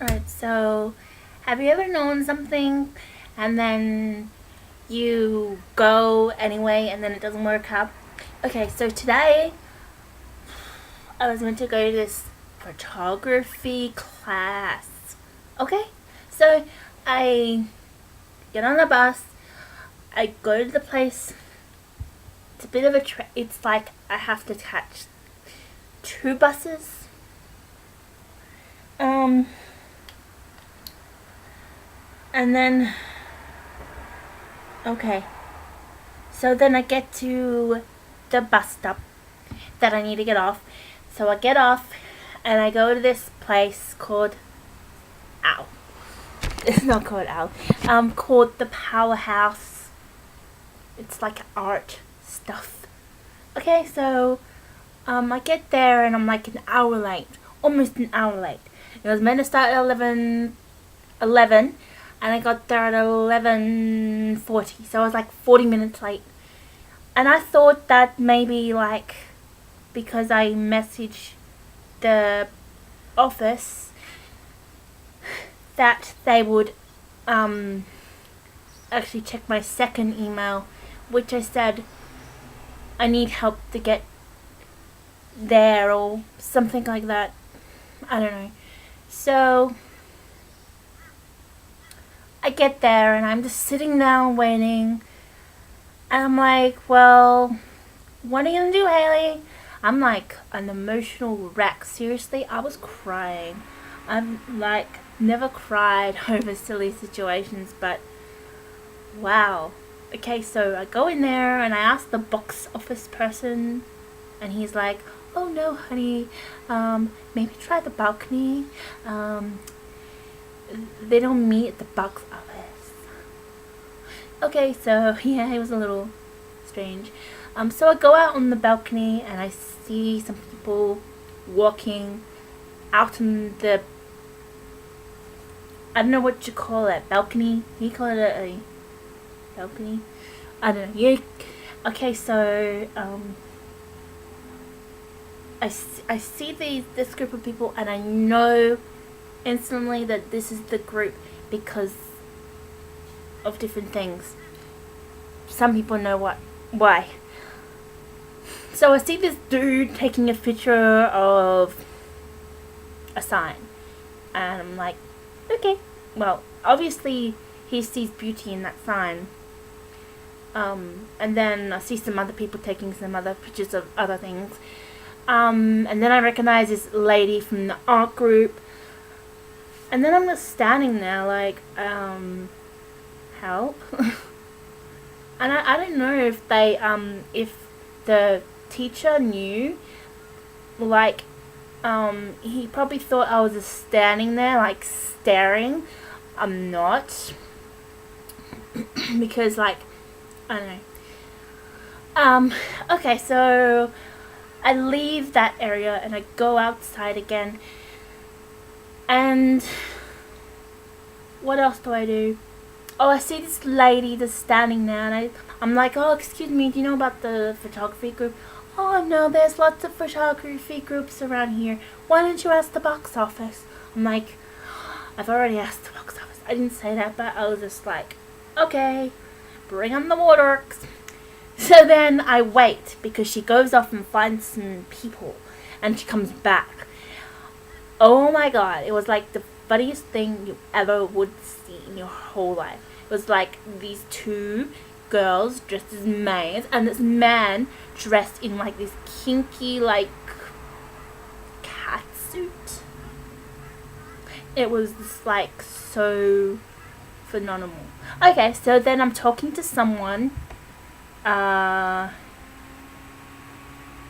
Alright, so have you ever known something and then you go anyway and then it doesn't work out? Okay, so today I was meant to go to this photography class. Okay? So I get on the bus, I go to the place. It's a bit of a it's like I have to catch two buses. Um and then okay. So then I get to the bus stop that I need to get off. So I get off and I go to this place called Ow. It's not called Ow. Called the Powerhouse. It's like art stuff. Okay, so I get there and I'm like an hour late. Almost an hour late. It was meant to start at 11 and I got there at 11:40. So I was like 40 minutes late. And I thought that maybe like because I messaged the office that they would actually check my second email, which I said I need help to get there or something like that. I don't know. So I get there and I'm just sitting down waiting. And I'm like, well, what are you gonna do, Haley? I'm like an emotional wreck. Seriously, I was crying. I'm like never cried over silly situations, but wow. Okay, so I go in there and I ask the box office person, and he's like, "Oh no, honey, maybe try the balcony. They don't meet at the box office." Okay, so yeah, it was a little strange. So I go out on the balcony and I see some people walking out on the, I don't know what you call it, balcony. You call it a balcony? I don't know. Okay, so I see this group of people and I know instantly that this is the group because of different things. Some people know why. So I see this dude taking a picture of a sign. And I'm like, okay. Well, obviously he sees beauty in that sign. And then I see some other people taking some other pictures of other things. And then I recognize this lady from the art group. And then I'm just standing there like, help. And I don't know if they, if the teacher knew, like, he probably thought I was just standing there, like, staring. I'm not. Because, like, I don't know. Okay, so I leave that area and I go outside again. And what else do I do? Oh, I see this lady that's standing there, and I'm like, oh, excuse me, do you know about the photography group? Oh, no, there's lots of photography groups around here. Why don't you ask the box office? I'm like, I've already asked the box office. I didn't say that, but I was just like, okay, bring on the waterworks. So then I wait, because she goes off and finds some people, and she comes back. Oh my god, it was like the funniest thing you ever would see in your whole life. It was like these two girls dressed as maids and this man dressed in like this kinky like cat suit. It was just like so phenomenal. Okay, so then I'm talking to someone. Don't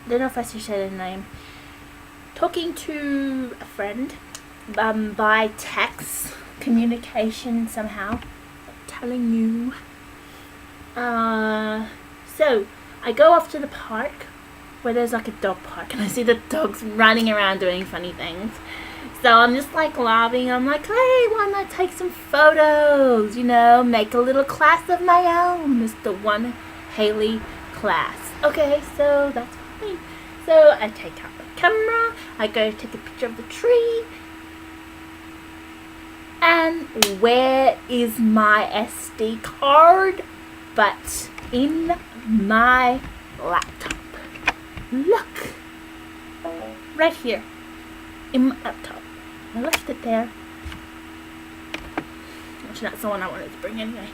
know if I should say their name. Talking to a friend by text communication somehow, telling you. So I go off to the park where there's like a dog park and I see the dogs running around doing funny things. So I'm just like laughing. I'm like, hey, why not take some photos? You know, make a little class of my own. It's the One Haley class. Okay, so that's fine. So I take out the camera. I go take a picture of the tree. And where is my SD card? But in my laptop. Look! Right here. In my laptop. I left it there. Actually, that's the one I wanted to bring anyway.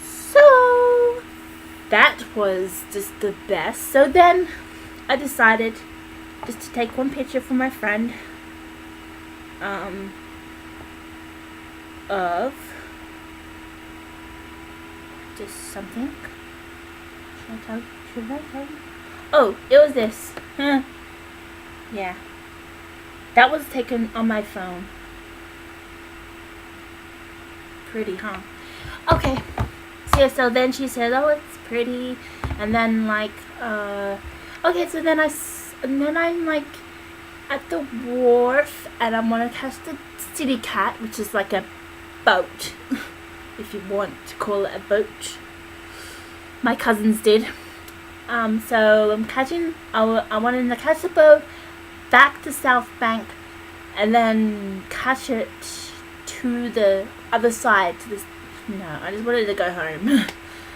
So, that was just the best. So then, I decided just to take one picture for my friend. Of just something. Should I tell you? Oh, it was this. Yeah. That was taken on my phone. Pretty, huh? Okay. So, yeah, so then she said, oh, it's pretty. And then, like, okay, so then I'm, like, at the wharf, and I'm gonna catch the city cat, which is like a boat, if you want to call it a boat. My cousins did. So I wanted to catch the boat back to South Bank, and then catch it to the other side. No, I just wanted to go home,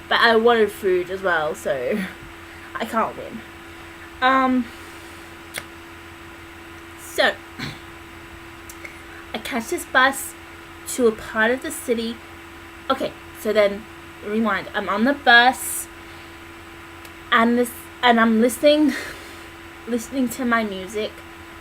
but I wanted food as well, so I can't win. So I catch this bus to a part of the city. Okay, so then rewind. I'm on the bus, and I'm listening to my music,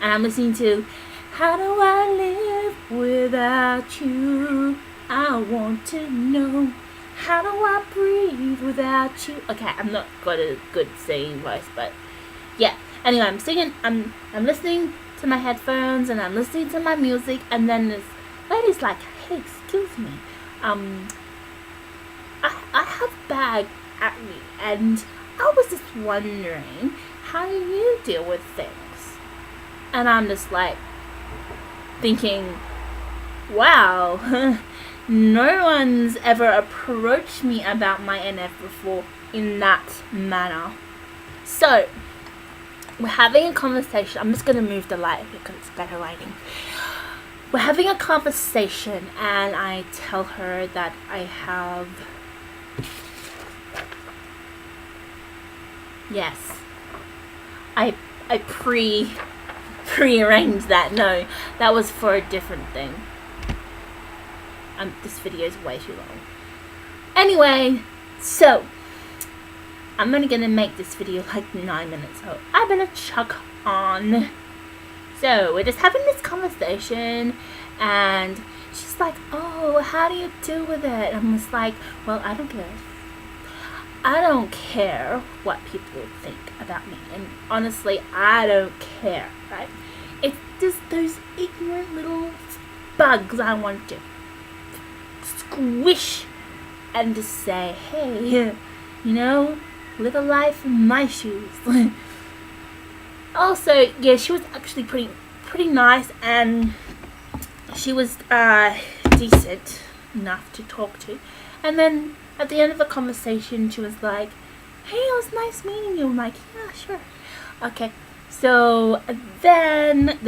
and I'm listening to "How Do I Live Without You? I Want to Know. How do I breathe without you?" Okay, I'm not got a good singing voice, but yeah. Anyway, I'm singing. I'm listening to my headphones, and I'm listening to my music, and then this lady's like, "Hey, excuse me, I have a bag at me, and I was just wondering, how do you deal with things?" And I'm just like thinking, wow, no one's ever approached me about my NF before in that manner. So we're having a conversation. I'm just going to move the light because it's better lighting. We're having a conversation, and I tell her that I have... Yes. I prearranged that. No, that was for a different thing. This video is way too long. Anyway, so I'm only gonna make this video like 9 minutes, so I better chuck on. So we're just having this conversation, and she's like, "Oh, how do you deal with it?" And I'm just like, "Well, I don't care. I don't care what people think about me, and honestly, I don't care, right? It's just those ignorant little bugs I want to squish and just say, hey, you know, live a life in my shoes." Also, yeah, she was actually pretty nice, and she was decent enough to talk to. And then at the end of the conversation, she was like, "Hey, it was nice meeting you." I'm like, "Yeah, sure." Okay, so then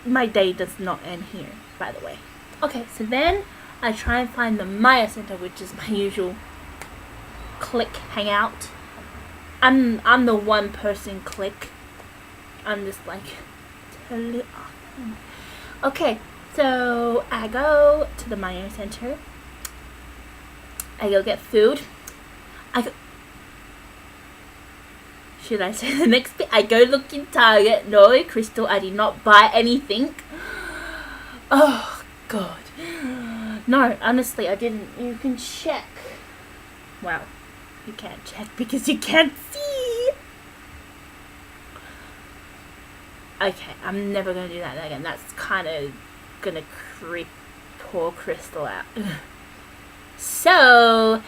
my day does not end here, by the way. Okay, so then I try and find the Maya Center, which is my usual clique hangout. I'm the one person clique. I'm just like totally awesome. Okay, so I go to the Maya Center. I go get food. Should I say the next bit? I go look in Target. No, Crystal, I did not buy anything. Oh, God. No, honestly, I didn't. You can check. Well, you can't check because you can't see. Okay, I'm never going to do that again. That's kind of going to creep poor Crystal out. So,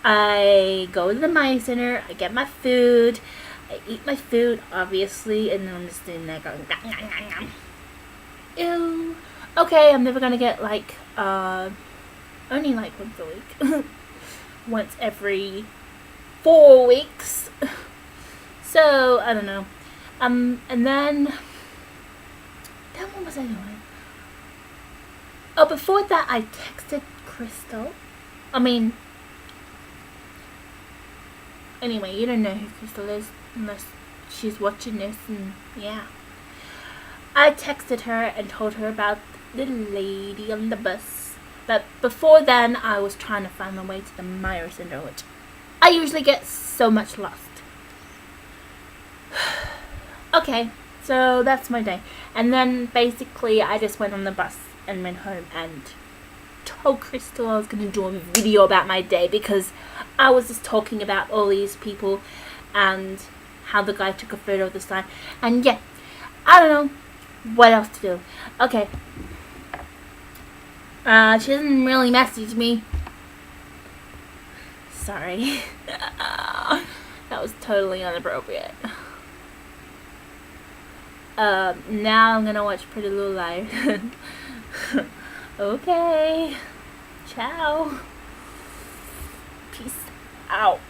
I go to the Maya Center. I get my food. I eat my food, obviously, and then I'm just sitting there going, nom, nom, nom, nom. Ew. Okay, I'm never gonna get like, only like once a week. Once every 4 weeks. So, I don't know. And then what was I doing? Oh, before that, I texted Crystal. I mean, anyway, you don't know who Crystal is unless she's watching this, and yeah. I texted her and told her about the lady on the bus. But before then, I was trying to find my way to the Meyer Center, which I usually get so much lost. Okay, so that's my day. And then basically I just went on the bus and went home and told Crystal I was going to do a video about my day because I was just talking about all these people and how the guy took a photo of the sign. And yeah, I don't know what else to do. Okay. She doesn't really message me. Sorry. That was totally inappropriate. Now I'm gonna watch Pretty Little Liars. Okay. Ciao. Peace out.